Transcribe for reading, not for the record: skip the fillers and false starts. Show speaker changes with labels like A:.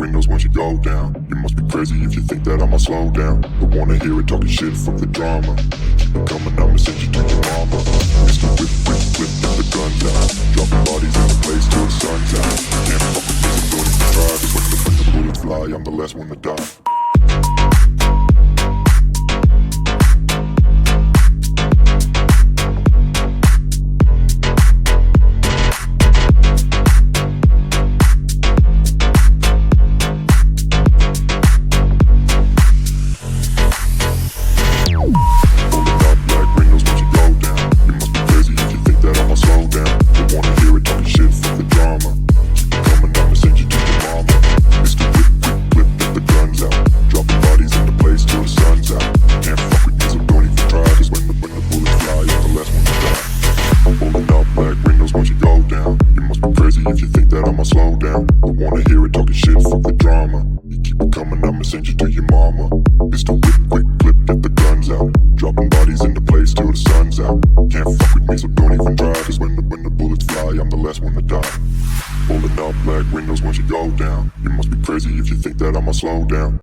A: windows once you go down. You must be crazy if you think that I'ma slow down. Don't wanna hear it talking shit, fuck the drama. Keep it coming, I'ma send you to your mama. Mr. Whip, whip, whip, get the guns out. Dropping bodies in the place till the sun's out. Can't fuck with me, so don't even try. Cause when the bullets fly, I'm the last one to die. If you think that I'ma slow down, don't wanna hear it talking shit, fuck the drama. You keep it coming, I'ma send you to your mama. Mr. Whip, quick clip, get the guns out. Dropping bodies into place till the sun's out. Can't fuck with me, so don't even try. Cause when the bullets fly, I'm the last one to die. Holding up black windows once you go down. You must be crazy if you think that I'ma slow down.